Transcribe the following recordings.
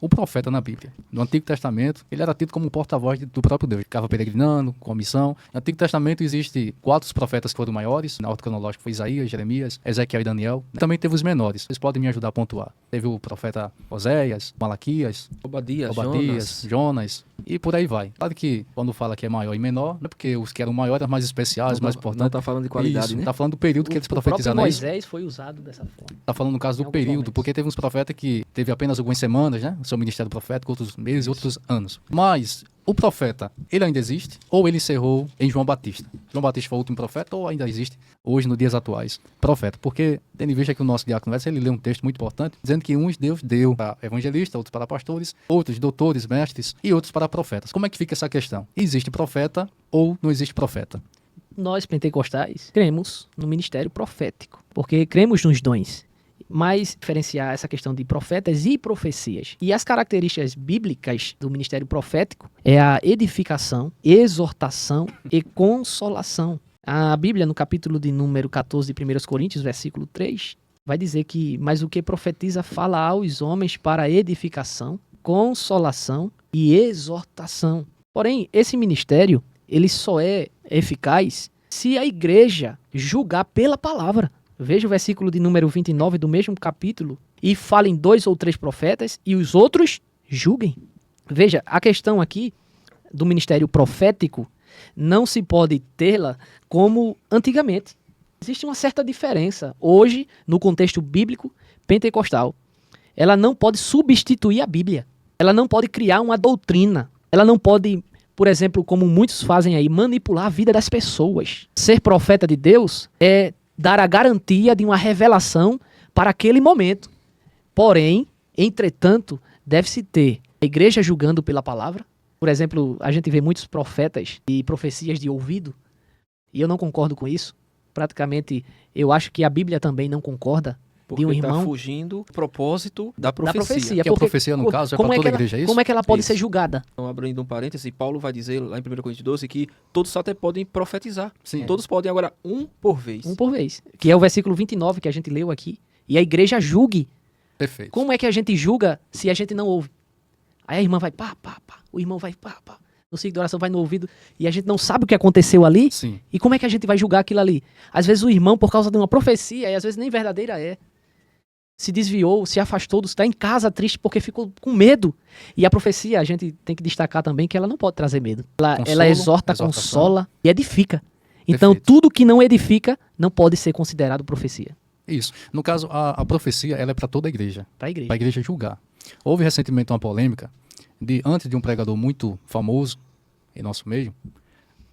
O profeta na Bíblia, no Antigo Testamento, ele era tido como um porta-voz do próprio Deus. Ficava peregrinando, com a missão. No Antigo Testamento existe 4 profetas que foram maiores. Na ordem cronológica foi Isaías, Jeremias, Ezequiel e Daniel. Também teve os menores. Vocês podem me ajudar a pontuar. Teve o profeta Oséias, Malaquias, Obadias, Jonas e por aí vai. Claro que quando fala que é maior e menor, não é porque os que eram maiores eram mais especiais, mais importantes. Não está falando de qualidade, isso, né? Está falando do período que eles profetizaram. O próprio Moisés foi usado dessa forma. Está falando no caso do período, momentos. Porque teve uns profetas que teve apenas algumas semanas, né? O seu ministério profético, outros meses, outros anos. Mas o profeta, ele ainda existe ou ele encerrou em João Batista? João Batista foi o último profeta ou ainda existe hoje, nos dias atuais, profeta? Porque, tendo em vista que o nosso diácono ele lê um texto muito importante, dizendo que uns Deus deu para evangelistas, outros para pastores, outros doutores, mestres e outros para profetas. Como é que fica essa questão? Existe profeta ou não existe profeta? Nós, pentecostais, cremos no ministério profético, porque cremos nos dons. Mas diferenciar essa questão de profetas e profecias. E as características bíblicas do ministério profético é a edificação, exortação e consolação. A Bíblia, no capítulo de número 14 de 1 Coríntios, versículo 3, vai dizer que, mas o que profetiza fala aos homens para edificação, consolação e exortação. Porém, esse ministério, ele só é eficaz se a igreja julgar pela palavra. Veja o versículo de número 29 do mesmo capítulo. E falem 2 ou 3 profetas e os outros julguem. Veja, a questão aqui do ministério profético não se pode tê-la como antigamente. Existe uma certa diferença hoje no contexto bíblico pentecostal. Ela não pode substituir a Bíblia. Ela não pode criar uma doutrina. Ela não pode, por exemplo, como muitos fazem aí, manipular a vida das pessoas. Ser profeta de Deus é dar a garantia de uma revelação para aquele momento. Porém, entretanto, deve-se ter a igreja julgando pela palavra. Por exemplo, a gente vê muitos profetas e profecias de ouvido, e eu não concordo com isso. Praticamente, eu acho que a Bíblia também não concorda. Porque de um está irmão fugindo do propósito da profecia. Que a profecia, no caso, é para toda a igreja, é isso? Como é que ela pode Isso. ser julgada? Então, abrindo um parêntese, Paulo vai dizer lá em 1 Coríntios 12 que todos até podem profetizar. Sim. Todos podem, agora, um por vez. Um por vez. Que é o versículo 29 que a gente leu aqui. E a igreja julgue. Perfeito. Como é que a gente julga se a gente não ouve? Aí a irmã vai pá, pá, pá. O irmão vai pá, pá. No ciclo de oração vai no ouvido. E a gente não sabe o que aconteceu ali. Sim. E como é que a gente vai julgar aquilo ali? Às vezes o irmão, por causa de uma profecia, e às vezes nem verdadeira é, se desviou, se afastou, está em casa triste porque ficou com medo. E a profecia, a gente tem que destacar também que ela não pode trazer medo. Ela exorta, consola e edifica. Então, Perfeito. tudo que não edifica não pode ser considerado profecia. Isso. No caso, a profecia ela é para toda a igreja. Para a igreja. Para a igreja julgar. Houve recentemente uma polêmica antes de um pregador muito famoso em nosso meio.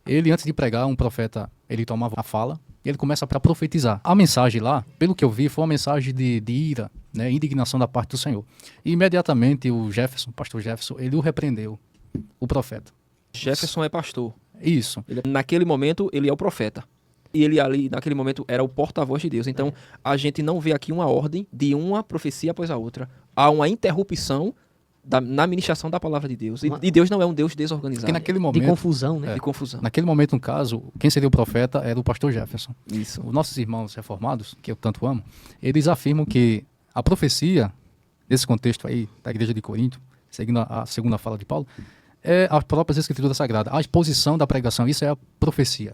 Ele, antes de pregar, um profeta, ele tomava a fala e ele começa a profetizar. A mensagem lá, pelo que eu vi, foi uma mensagem de ira, né, indignação da parte do Senhor. E imediatamente o pastor Jefferson, ele o repreendeu, o profeta. Jefferson é pastor. Isso. Naquele momento, ele é o profeta. E ele ali, naquele momento, era o porta-voz de Deus. Então, a gente não vê aqui uma ordem de uma profecia após a outra. Há uma interrupção na ministração da palavra de Deus. E Deus não é um Deus desorganizado. Porque naquele momento, de confusão, né? De confusão. naquele momento, no caso, quem seria o profeta era o pastor Jefferson. Isso. Os nossos irmãos reformados, que eu tanto amo, eles afirmam que a profecia, nesse contexto aí da igreja de Corinto, seguindo a segunda fala de Paulo, é as próprias escrituras sagradas. A exposição da pregação, isso é a profecia.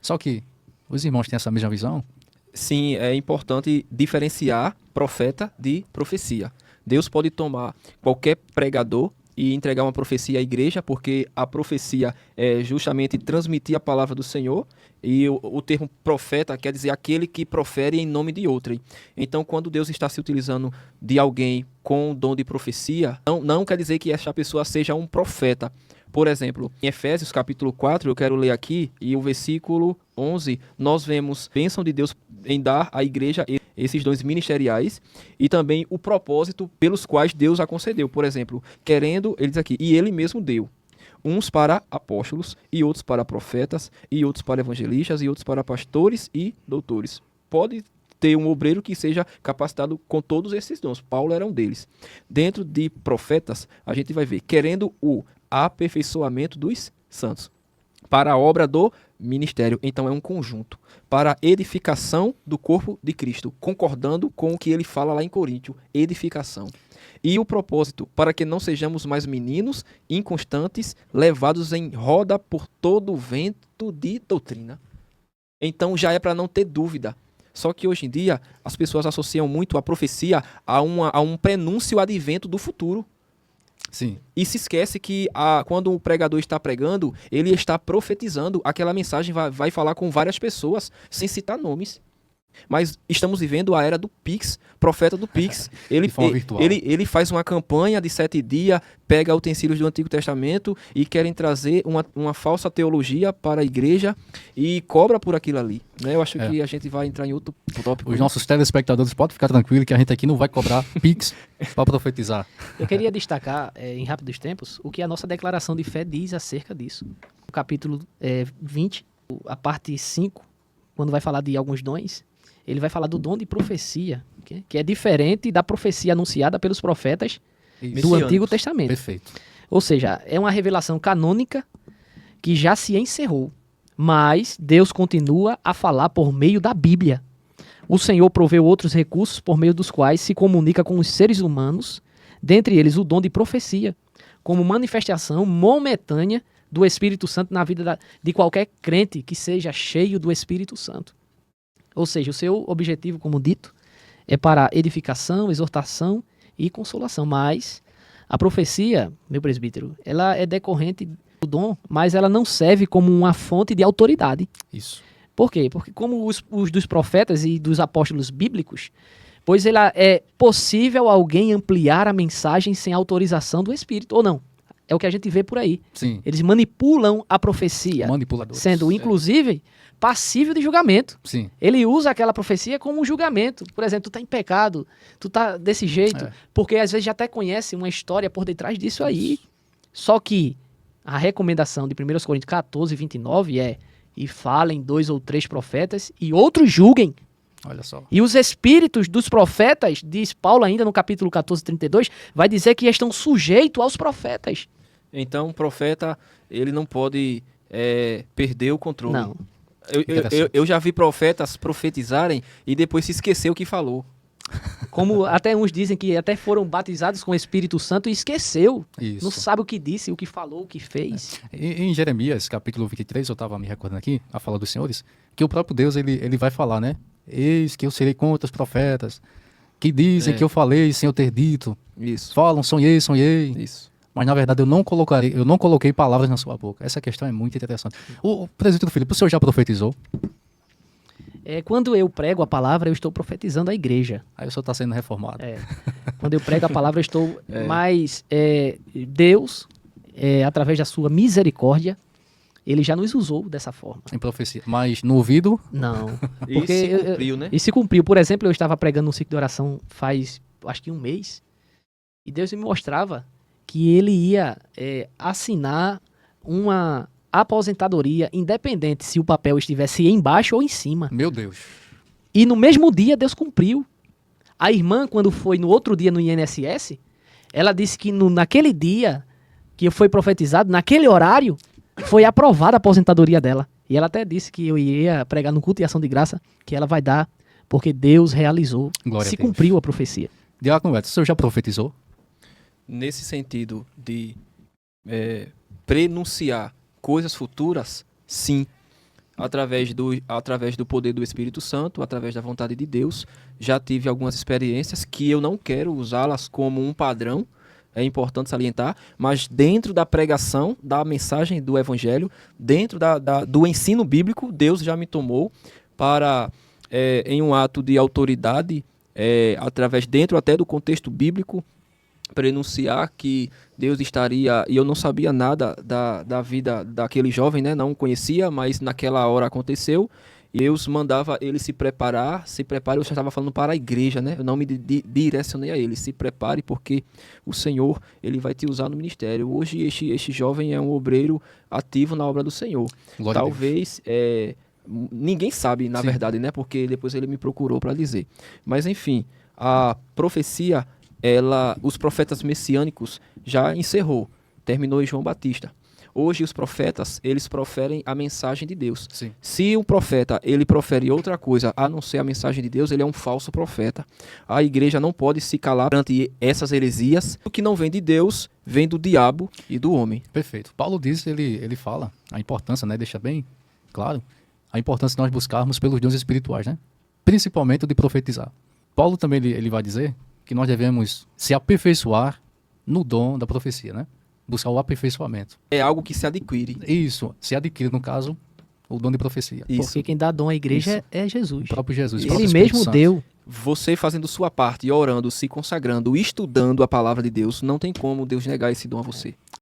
Só que os irmãos têm essa mesma visão? Sim, é importante diferenciar profeta de profecia. Deus pode tomar qualquer pregador e entregar uma profecia à igreja, porque a profecia é justamente transmitir a palavra do Senhor, e o termo profeta quer dizer aquele que profere em nome de outrem. Então, quando Deus está se utilizando de alguém com o dom de profecia, não quer dizer que essa pessoa seja um profeta. Por exemplo, em Efésios capítulo 4, eu quero ler aqui, e o versículo 11, nós vemos a bênção de Deus em dar à igreja esses dons ministeriais e também o propósito pelos quais Deus a concedeu. Por exemplo, querendo, ele diz aqui, e ele mesmo deu, uns para apóstolos, e outros para profetas, e outros para evangelistas, e outros para pastores e doutores. Pode ter um obreiro que seja capacitado com todos esses dons. Paulo era um deles. Dentro de profetas, a gente vai ver, querendo o aperfeiçoamento dos santos, para a obra do ministério. Então é um conjunto. Para a edificação do corpo de Cristo. Concordando com o que ele fala lá em Coríntio. Edificação. E o propósito, para que não sejamos mais meninos inconstantes, levados em roda por todo o vento de doutrina. Então já é para não ter dúvida. Só que hoje em dia as pessoas associam muito a profecia a um prenúncio advento do futuro. Sim. E se esquece que quando o pregador está pregando, ele está profetizando. Aquela mensagem vai falar com várias pessoas, sem citar nomes. Mas estamos vivendo a era do Pix, profeta do Pix. Ele faz uma campanha de 7 dias, pega utensílios do Antigo Testamento e querem trazer uma falsa teologia para a igreja e cobra por aquilo ali. Né? Eu acho que a gente vai entrar em outro tópico. Os nossos telespectadores podem ficar tranquilos que a gente aqui não vai cobrar Pix para profetizar. Eu queria destacar, em rápidos tempos, o que a nossa declaração de fé diz acerca disso. O capítulo 20, a parte 5, quando vai falar de alguns dons, ele vai falar do dom de profecia, que é diferente da profecia anunciada pelos profetas do Antigo Testamento. Perfeito. Ou seja, é uma revelação canônica que já se encerrou, mas Deus continua a falar por meio da Bíblia. O Senhor proveu outros recursos por meio dos quais se comunica com os seres humanos, dentre eles o dom de profecia, como manifestação momentânea do Espírito Santo na vida de qualquer crente que seja cheio do Espírito Santo. Ou seja, o seu objetivo, como dito, é para edificação, exortação e consolação. Mas a profecia, meu presbítero, ela é decorrente do dom, mas ela não serve como uma fonte de autoridade. Isso. Por quê? Porque como os dos profetas e dos apóstolos bíblicos, pois ela é possível alguém ampliar a mensagem sem autorização do Espírito, ou não? É o que a gente vê por aí. Sim. Eles manipulam a profecia, Manipuladores. sendo, inclusive, passível de julgamento. Sim. Ele usa aquela profecia como um julgamento. Por exemplo, tu tá em pecado, tu tá desse jeito, porque às vezes já até conhece uma história por detrás disso aí. Só que a recomendação de 1 Coríntios 14, 29 é: e falem 2 ou 3 profetas e outros julguem. Olha só. E os espíritos dos profetas, diz Paulo ainda no capítulo 14, 32, vai dizer que estão sujeitos aos profetas. Então, o profeta, ele não pode perder o controle. Não. Eu já vi profetas profetizarem e depois se esquecer o que falou. Como até uns dizem que até foram batizados com o Espírito Santo e esqueceu. Isso. Não sabe o que disse, o que falou, o que fez. Em Jeremias, capítulo 23, eu estava me recordando aqui, a fala dos senhores, que o próprio Deus, ele vai falar, né? Eis que eu serei contra os profetas, que dizem que eu falei sem eu ter dito. Isso. Falam, sonhei. Isso. Mas, na verdade, eu não coloquei palavras na sua boca. Essa questão é muito interessante. O presbítero Filipe, o senhor já profetizou? Quando eu prego a palavra, eu estou profetizando a igreja. Aí o senhor está sendo reformado. Quando eu prego a palavra, eu estou... Mas Deus, através da sua misericórdia, ele já nos usou dessa forma. Em profecia. Mas no ouvido... Não. E se cumpriu, né? E se cumpriu. Por exemplo, eu estava pregando um ciclo de oração faz, acho que 1 mês, e Deus me mostrava que ele ia assinar uma aposentadoria independente se o papel estivesse embaixo ou em cima. Meu Deus. E no mesmo dia, Deus cumpriu. A irmã, quando foi no outro dia no INSS, ela disse que naquele dia que foi profetizado, naquele horário, foi aprovada a aposentadoria dela. E ela até disse que eu ia pregar no culto e ação de graça, que ela vai dar, porque Deus realizou. Glória se a Deus. cumpriu a profecia. Diácono Edson, o senhor já profetizou? Nesse sentido de prenunciar coisas futuras, sim. Através do poder do Espírito Santo, através da vontade de Deus, já tive algumas experiências que eu não quero usá-las como um padrão, é importante salientar, mas dentro da pregação, da mensagem do Evangelho, dentro do ensino bíblico, Deus já me tomou para, em um ato de autoridade, dentro até do contexto bíblico, prenunciar que Deus estaria, e eu não sabia nada da vida daquele jovem, né? Não conhecia, mas naquela hora aconteceu, e Deus mandava ele se prepare, eu já estava falando para a igreja, né? Eu não me direcionei a ele, se prepare porque o Senhor, ele vai te usar no ministério. Hoje este jovem é um obreiro ativo na obra do Senhor. Glória Talvez, ninguém sabe, na verdade, né? Porque depois ele me procurou para dizer. Mas enfim, a profecia, os profetas messiânicos já encerrou, terminou em João Batista. Hoje os profetas, eles proferem a mensagem de Deus. Sim. Se um profeta, ele profere outra coisa a não ser a mensagem de Deus, ele é um falso profeta. A igreja não pode se calar perante essas heresias. O que não vem de Deus, vem do diabo e do homem. Perfeito. Paulo diz, ele fala a importância, né? Deixa bem claro a importância de nós buscarmos pelos dons espirituais, né? Principalmente o de profetizar. Paulo também ele vai dizer que nós devemos se aperfeiçoar no dom da profecia, né? Buscar o aperfeiçoamento. É algo que se adquire. Isso, se adquire, no caso, o dom de profecia. Isso. Porque quem dá dom à igreja é Jesus. O próprio Jesus. o Ele próprio Espírito mesmo Santo. deu. Você fazendo sua parte, orando, se consagrando, estudando a palavra de Deus, não tem como Deus negar esse dom a você.